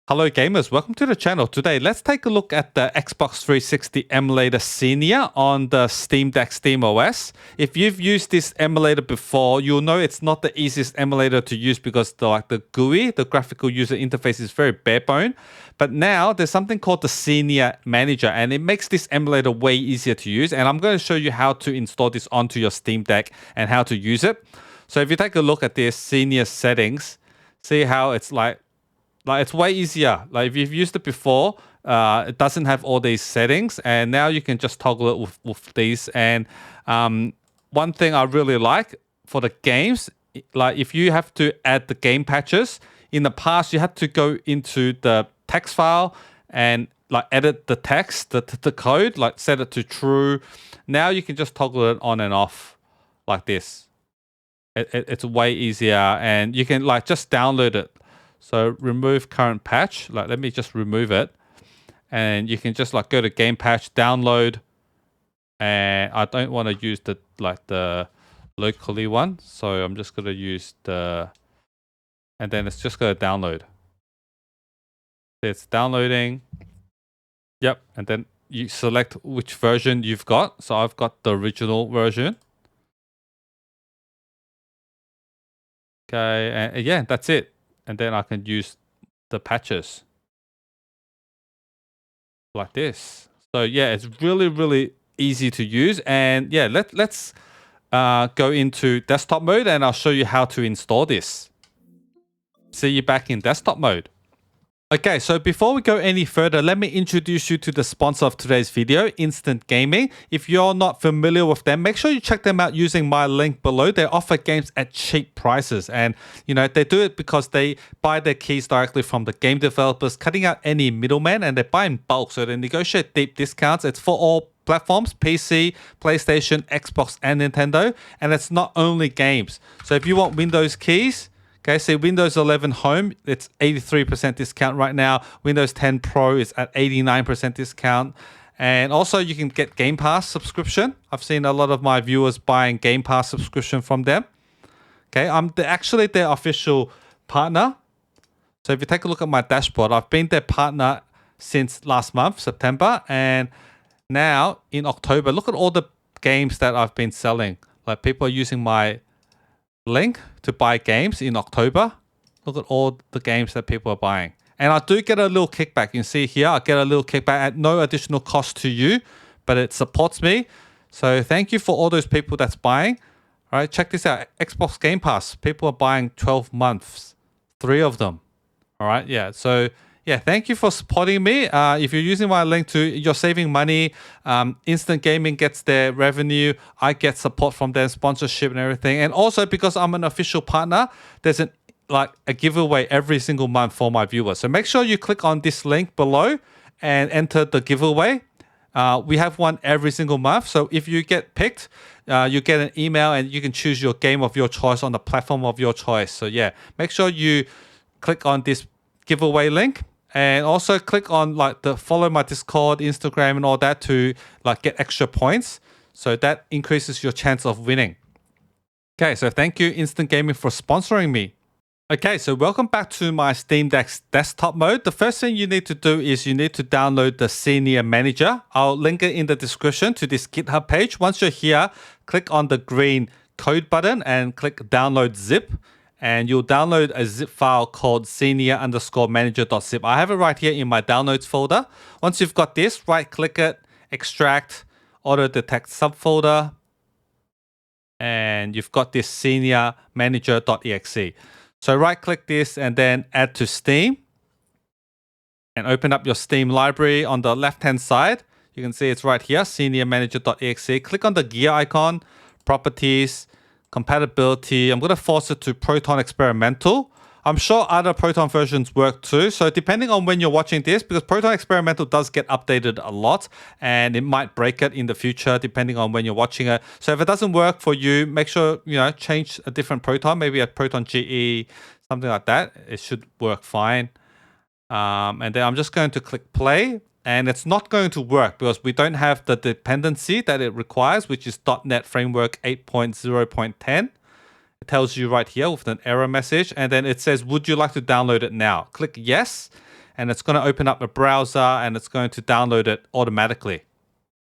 Hello gamers, welcome to the channel. Today let's take a look at the Xbox 360 emulator Xenia on the Steam Deck SteamOS. If you've used this emulator before, you'll know it's not the easiest emulator to use because the GUI, the graphical user interface, is very bare bone. But now there's something called the Xenia Manager, and it makes this emulator way easier to use. And I'm going to show you how to install this onto your Steam Deck and how to use it. So if you take a look at this Xenia settings, see how it's like it's way easier. Like if you've used it before, it doesn't have all these settings, and now you can just toggle it with these. And one thing I really like for the games, like if you have to add the game patches, in the past you had to go into the text file and like edit the text, the code, like set it to true. Now you can just toggle it on and off like this. It's way easier, and you can like just download it. So remove current patch, like let me just remove it. And you can just like go to game patch, download. And I don't want to use the locally one. So I'm just going to use and then it's just going to download. It's downloading. Yep. And then you select which version you've got. So I've got the original version. Okay. And yeah, that's it. And then I can use the patches like this. So yeah, it's really, really easy to use. And yeah, let's go into desktop mode, and I'll show you how to install this. See you back in desktop mode. Okay, so before we go any further, let me introduce you to the sponsor of today's video, Instant Gaming. If you're not familiar with them, make sure you check them out using my link below. They offer games at cheap prices, and you know they do it because they buy their keys directly from the game developers, cutting out any middleman, and they buy in bulk, so they negotiate deep discounts. It's for all platforms: PC, PlayStation, Xbox, and Nintendo. And it's not only games. So if you want Windows keys, okay, so Windows 11 Home, it's 83% discount right now. Windows 10 Pro is at 89% discount. And also you can get Game Pass subscription. I've seen a lot of my viewers buying Game Pass subscription from them. Okay, I'm actually their official partner. So if you take a look at my dashboard, I've been their partner since last month, September. And now in October, look at all the games that I've been selling. Like people are using my link to buy games in October. Look at all the games that people are buying. And I do get a little kickback. You can see here, I get a little kickback at no additional cost to you, but it supports me. So thank you for all those people that's buying. All right, check this out. Xbox Game Pass. People are buying 12 months. 3 of them. All right, yeah. So yeah, thank you for supporting me. If you're using my link you're saving money. Instant Gaming gets their revenue. I get support from their sponsorship and everything. And also because I'm an official partner, there's a giveaway every single month for my viewers. So make sure you click on this link below and enter the giveaway. We have one every single month. So if you get picked, you get an email and you can choose your game of your choice on the platform of your choice. So yeah, make sure you click on this giveaway link. And also click on the follow my Discord, Instagram, and all that to get extra points. So that increases your chance of winning. Okay, so thank you Instant Gaming for sponsoring me. Okay, so welcome back to my Steam Deck's desktop mode. The first thing you need to do is you need to download the Xenia Manager. I'll link it in the description to this GitHub page. Once you're here, click on the green code button and click download zip. And you'll download a zip file called Xenia_manager.zip. I have it right here in my downloads folder. Once you've got this, right click it, extract, auto detect subfolder, and you've got this Xenia Manager.exe. So right click this and then add to Steam, and open up your Steam library. On the left hand side, you can see it's right here, Xenia Manager.exe. Click on the gear icon, properties, compatibility. I'm going to force it to Proton Experimental. I'm sure other Proton versions work too. So depending on when you're watching this, because Proton Experimental does get updated a lot and it might break it in the future depending on when you're watching it. So if it doesn't work for you, make sure, change a different Proton, maybe a Proton GE, something like that. It should work fine. And then I'm just going to click play. And it's not going to work because we don't have the dependency that it requires, which is .NET Framework 8.0.10. It tells you right here with an error message, and then it says, would you like to download it now? Click yes, and it's going to open up a browser, and it's going to download it automatically.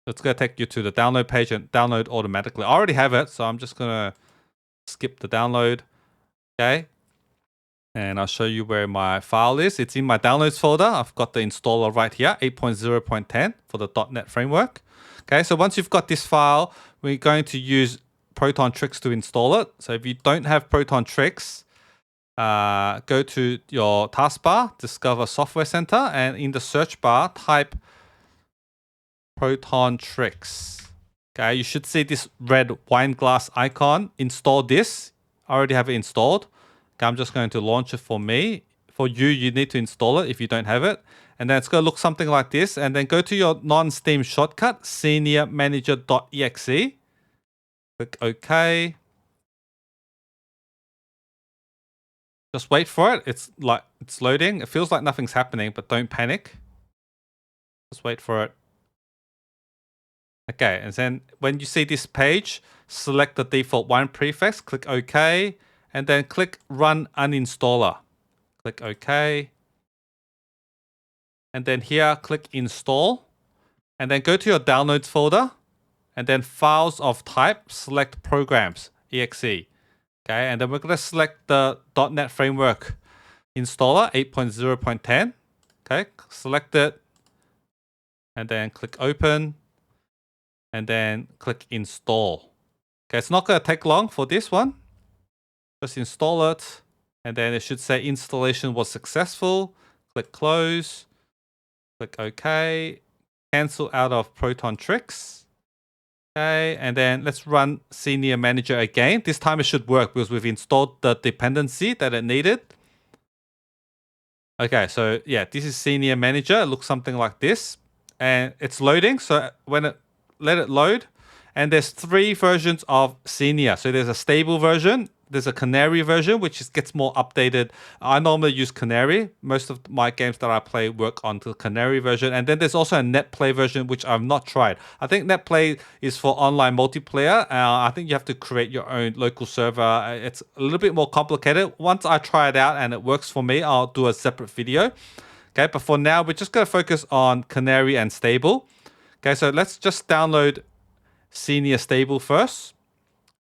It's going to take you to the download page and download automatically. I already have it, so I'm just going to skip the download. Okay. And I'll show you where my file is. It's in my downloads folder. I've got the installer right here, 8.0.10 for the .NET framework. Okay, so once you've got this file, we're going to use Protontricks to install it. So if you don't have Protontricks, go to your taskbar, discover Software Center, and in the search bar, type Protontricks. Okay, you should see this red wine glass icon. Install this. I already have it installed. Okay, I'm just going to launch it for me. For you, you need to install it if you don't have it. And then it's going to look something like this. And then go to your non-Steam shortcut, Xenia Manager.exe. Click OK. Just wait for it. It's loading. It feels like nothing's happening, but don't panic. Just wait for it. Okay, and then when you see this page, select the default wine prefix, click OK, and then click Run Uninstaller. Click OK. And then here, click Install. And then go to your Downloads folder. And then Files of Type, select Programs, exe. Okay, and then we're going to select the .NET Framework installer, 8.0.10. Okay, select it. And then click Open. And then click Install. Okay, it's not going to take long for this one. Just install it. And then it should say installation was successful. Click Close. Click OK. Cancel out of Protontricks. Okay, and then let's run Xenia Manager again. This time it should work because we've installed the dependency that it needed. Okay, so yeah, this is Xenia Manager. It looks something like this. And it's loading, so let it load. And there's 3 versions of Xenia. So there's a stable version, there's a Canary version, which gets more updated. I normally use Canary. Most of my games that I play work on the Canary version. And then there's also a NetPlay version, which I've not tried. I think NetPlay is for online multiplayer. I think you have to create your own local server. It's a little bit more complicated. Once I try it out and it works for me, I'll do a separate video. Okay, but for now, we're just going to focus on Canary and Stable. Okay, so let's just download Xenia Stable first,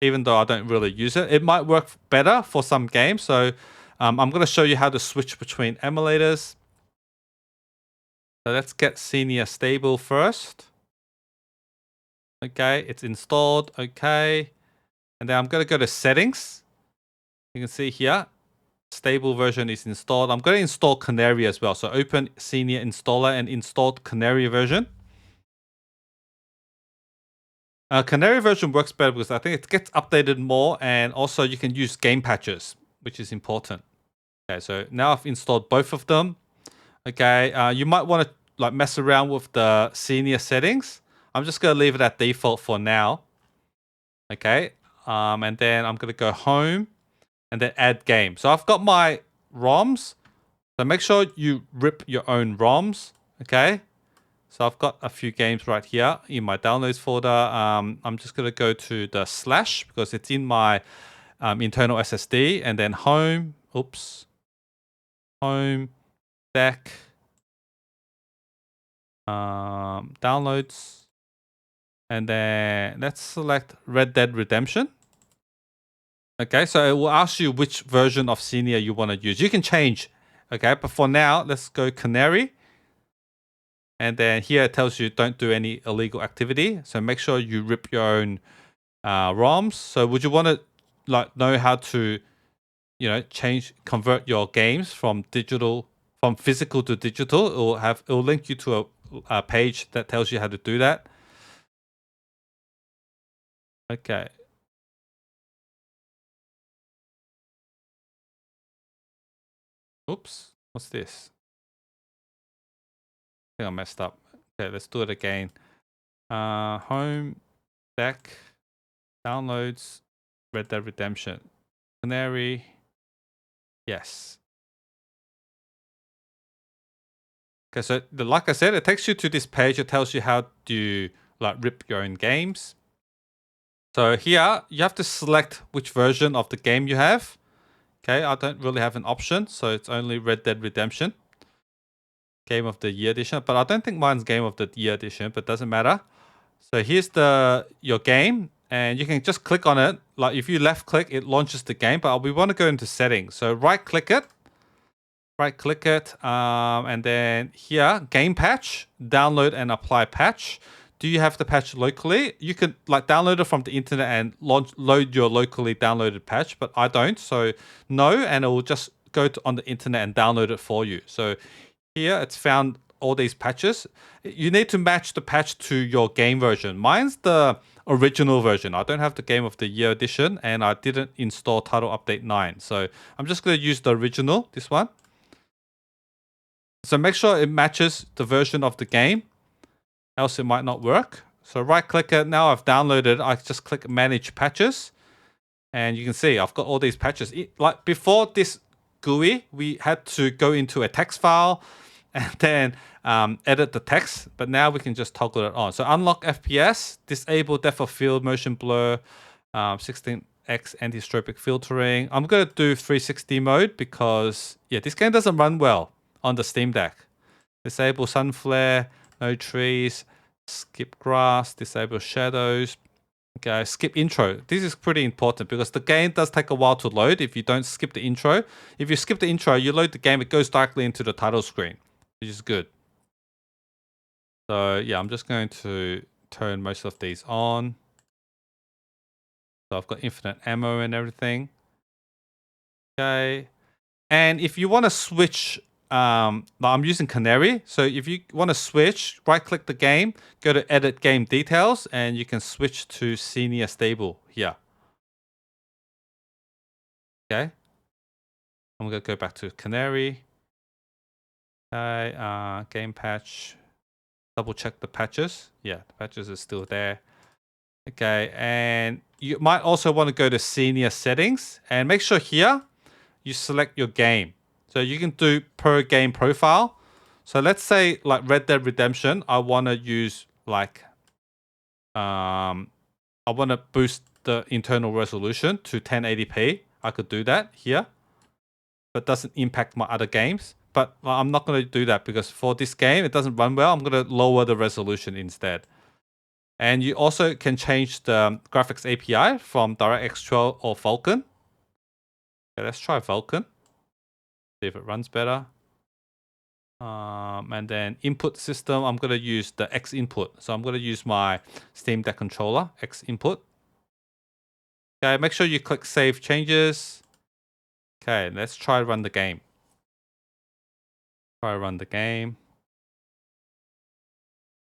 even though I don't really use it. It might work better for some games. So I'm going to show you how to switch between emulators. So let's get Xenia Stable first. Okay, it's installed. Okay. And then I'm going to go to Settings. You can see here, Stable version is installed. I'm going to install Canary as well. So open Xenia Installer and install Canary version. Canary version works better because I think it gets updated more, and also you can use game patches, which is important. Okay, so now I've installed both of them. Okay, you might want to mess around with the Xenia settings. I'm just going to leave it at default for now. Okay, and then I'm going to go home and then add game. So I've got my ROMs. So make sure you rip your own ROMs. Okay. So I've got a few games right here in my downloads folder. I'm just going to go to the / because it's in my internal SSD, and then home, home, deck, downloads, and then let's select Red Dead Redemption. Okay, so it will ask you which version of Xenia you want to use. You can change, okay, but for now, let's go Canary. And then here it tells you don't do any illegal activity. So make sure you rip your own ROMs. So would you want to know how to, convert your games from physical to digital? It'll link you to a page that tells you how to do that. Okay. Oops, what's this? I think I messed up. Okay, let's do it again. Home, deck, downloads, Red Dead Redemption, Canary. Yes. Okay, so like I said, it takes you to this page. It tells you how to rip your own games. So here, you have to select which version of the game you have. Okay, I don't really have an option, so it's only Red Dead Redemption. Game of the Year edition, but I don't think mine's Game of the Year edition, but doesn't matter. So here's your game, and you can just click on it. Like if you left click, it launches the game, but we want to go into settings. So right click it, and then here, game patch, download and apply patch. Do you have the patch locally? You can like download it from the internet and load your locally downloaded patch, but I don't. So no, and it will just go on the internet and download it for you. So here it's found all these patches. You need to match the patch to your game version. Mine's the original version. I don't have the Game of the Year edition, and I didn't install Title Update 9. So I'm just going to use the original, this one. So make sure it matches the version of the game, else it might not work. So right click it. Now I've downloaded, I just click manage patches. And you can see I've got all these patches. Like before this GUI, we had to go into a text file and then edit the text. But now we can just toggle it on. So unlock FPS, disable depth of field, motion blur, 16x anti-stropic filtering. I'm going to do 360 mode because, yeah, this game doesn't run well on the Steam Deck. Disable sun flare, no trees, skip grass, disable shadows. Okay, skip intro. This is pretty important because the game does take a while to load if you don't skip the intro. If you skip the intro, you load the game, it goes directly into the title screen, which is good. So yeah, I'm just going to turn most of these on. So I've got infinite ammo and everything. Okay. And if you want to switch, I'm using Canary. So if you want to switch, right click the game, go to edit game details, and you can switch to senior stable here. Okay. I'm going to go back to Canary. Okay, game patch. Double check the patches. Yeah, the patches are still there. Okay, and you might also want to go to senior settings and make sure here you select your game. So you can do per game profile. So let's say like Red Dead Redemption, I want to use like, I want to boost the internal resolution to 1080p. I could do that here, but doesn't impact my other games. But I'm not going to do that because for this game, it doesn't run well. I'm going to lower the resolution instead. And you also can change the graphics API from DirectX 12 or Vulkan. Okay, let's try Vulkan. See if it runs better. And then input system, I'm going to use the X input. So I'm going to use my Steam Deck controller, X input. Okay, make sure you click save changes. Okay, let's try run the game. Try run the game.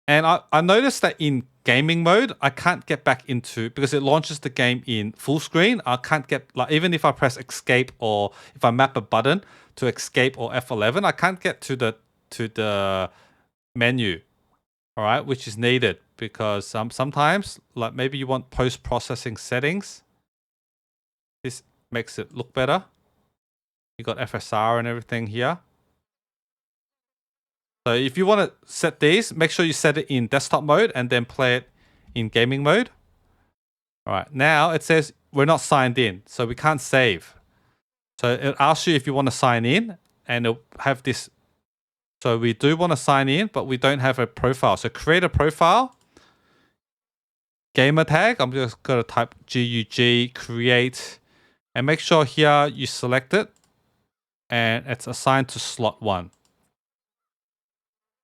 And I noticed that in gaming mode, I can't get back into, because it launches the game in full screen. I can't get, like, even if I press escape or if I map a button to escape or F11, I can't get to the menu, all right, which is needed because sometimes, like maybe you want post-processing settings. This makes it look better. You got FSR and everything here. So if you want to set these, make sure you set it in desktop mode and then play it in gaming mode. All right, now it says we're not signed in, so we can't save. So it asks you if you want to sign in, and it'll have this. So we do want to sign in, but we don't have a profile. So create a profile. Gamer tag, I'm just going to type GUG, create, and make sure here you select it, and it's assigned to slot 1.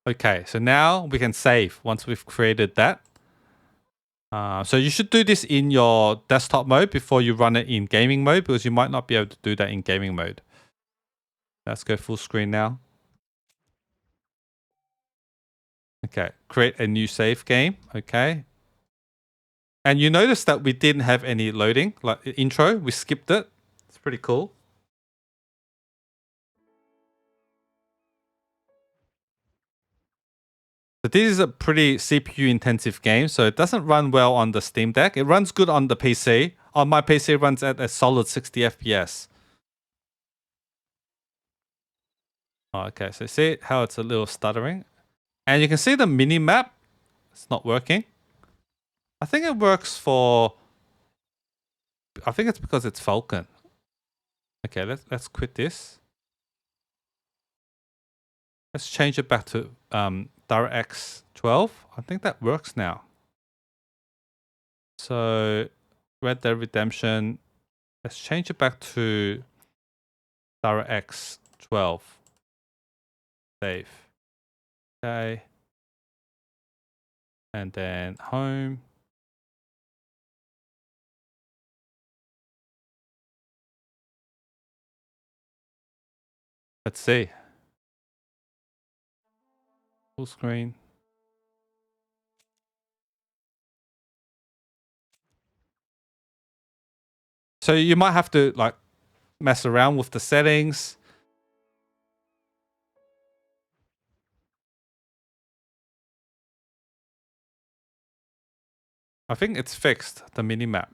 Okay, so now we can save once we've created that. So you should do this in your desktop mode before you run it in gaming mode, because you might not be able to do that in gaming mode. Let's go full screen now. Okay, create a new save game. Okay. And you notice that we didn't have any loading, like intro, we skipped it. It's pretty cool. So this is a pretty CPU intensive game, so it doesn't run well on the Steam Deck. It runs good on the PC. On my PC, it runs at a solid 60 FPS. Oh, okay, so see how it's a little stuttering? And you can see the mini map. It's not working. I think it works for I think it's because it's Vulkan. Okay, let's quit this. Let's change it back to DirectX 12. I think that works now. So Red Dead Redemption. Let's change it back to DirectX 12. Save. Okay. And then home. Let's see. Full screen. So you might have to like mess around with the settings. I think it's fixed, the minimap.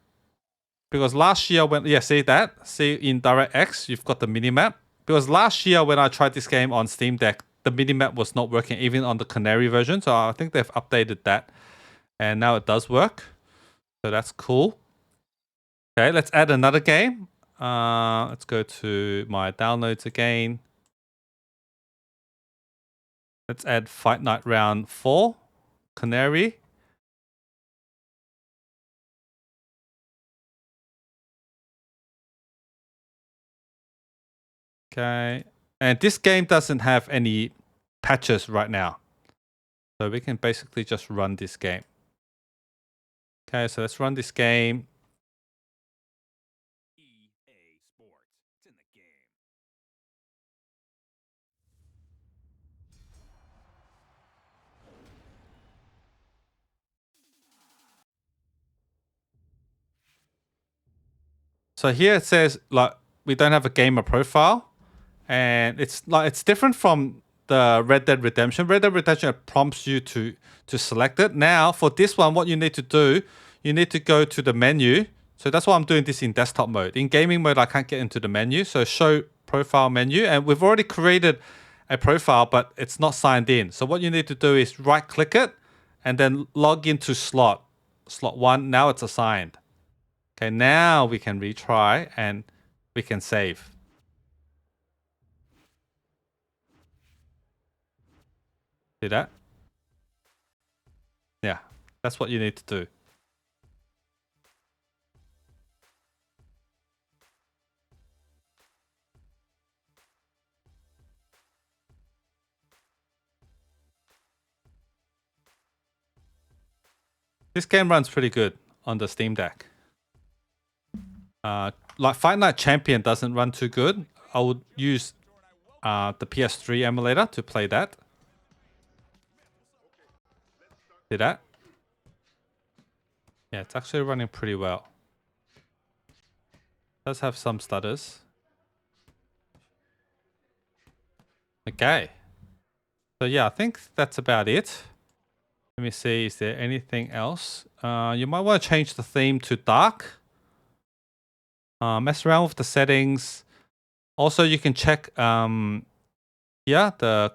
Because last year when, yeah, see that? See in DirectX, you've got the minimap. Because last year when I tried this game on Steam Deck, the minimap was not working even on the Canary version. So I think they've updated that. And now it does work. So that's cool. Okay, let's add another game. Let's go to my downloads again. Let's add Fight Night Round 4, Canary. Okay, and this game doesn't have any patches right now. So we can basically just run this game. Okay, so let's run this game. So here it says like we don't have a gamer profile, and it's like it's different from the Red Dead Redemption. Red Dead Redemption prompts you to select it. Now for this one, what you need to do, you need to go to the menu. So that's why I'm doing this in desktop mode. In gaming mode, I can't get into the menu. So show profile menu, and we've already created a profile, but it's not signed in. So what you need to do is right click it, and then log into slot 1. Now it's assigned. Okay, now we can retry and we can save. See that? Yeah, that's what you need to do. This game runs pretty good on the Steam Deck. Like Fight Night Champion doesn't run too good. I would use the PS3 emulator to play that. See that? Yeah, it's actually running pretty well. It does have some stutters. Okay. So yeah, I think that's about it. Let me see, is there anything else? You might want to change the theme to dark. Mess around with the settings. Also, you can check the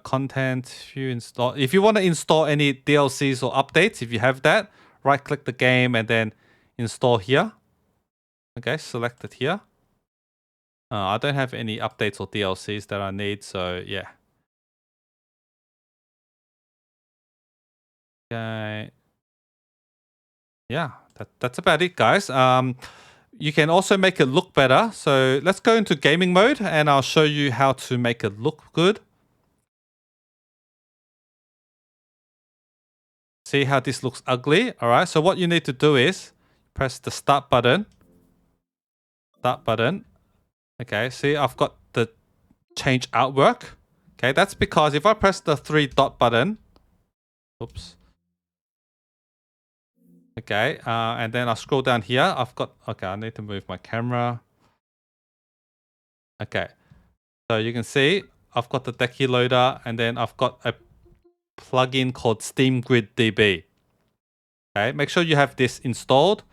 content. If you want to install any DLCs or updates, if you have that, right click the game and then install here. Okay, select it here. I don't have any updates or DLCs that I need, so yeah. Okay. Yeah, that's about it, guys. You can also make it look better. So let's go into gaming mode and I'll show you how to make it look good. See how this looks ugly? All right, so what you need to do is press the start button. Start button. Okay, see, I've got the change artwork. Okay, that's because if I press the 3 dot button, oops. Okay, and then I scroll down here. I've got, okay, I need to move my camera. Okay, so you can see I've got the Decky loader and then I've got a plugin called Steam Grid DB. Okay, make sure you have this installed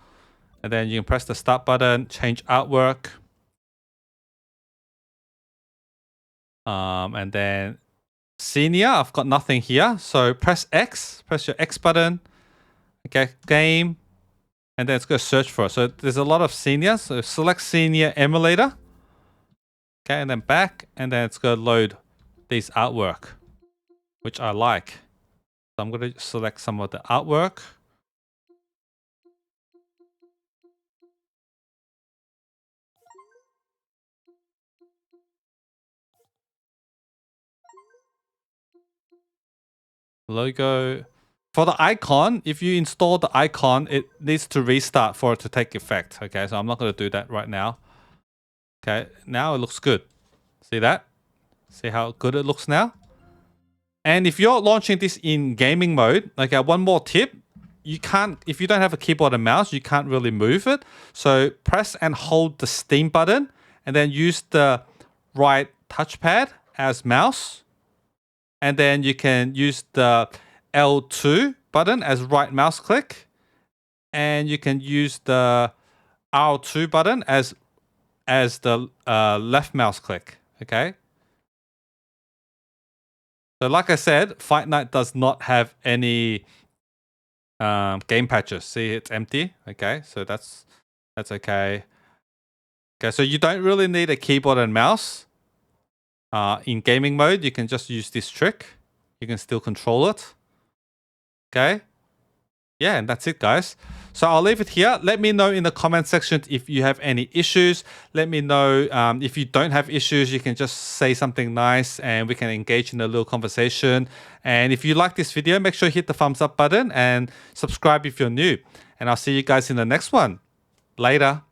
and then you can press the start button, change artwork. And then Xenia, I've got nothing here. So press X, press your X button. Okay, game. And then it's going to search for it. So there's a lot of Xenia. So select Xenia Emulator. Okay, and then back. And then it's going to load these artwork, which I like. So I'm going to select some of the artwork. Logo. For the icon, if you install the icon, it needs to restart for it to take effect. Okay, so I'm not going to do that right now. Okay, now it looks good. See that? See how good it looks now? And if you're launching this in gaming mode, okay, one more tip. You can't, if you don't have a keyboard and mouse, you can't really move it. So press and hold the Steam button and then use the right touchpad as mouse. And then you can use the L2 button as right mouse click. And you can use the R2 button as the left mouse click. Okay. So like I said, Fight Night does not have any game patches. See, it's empty. Okay, so that's okay. Okay, so you don't really need a keyboard and mouse. In gaming mode, you can just use this trick. You can still control it. Okay. Yeah, and that's it, guys. So I'll leave it here. Let me know in the comment section if you have any issues. Let me know if you don't have issues, you can just say something nice and we can engage in a little conversation. And if you like this video, make sure you hit the thumbs up button and subscribe if you're new. And I'll see you guys in the next one. Later.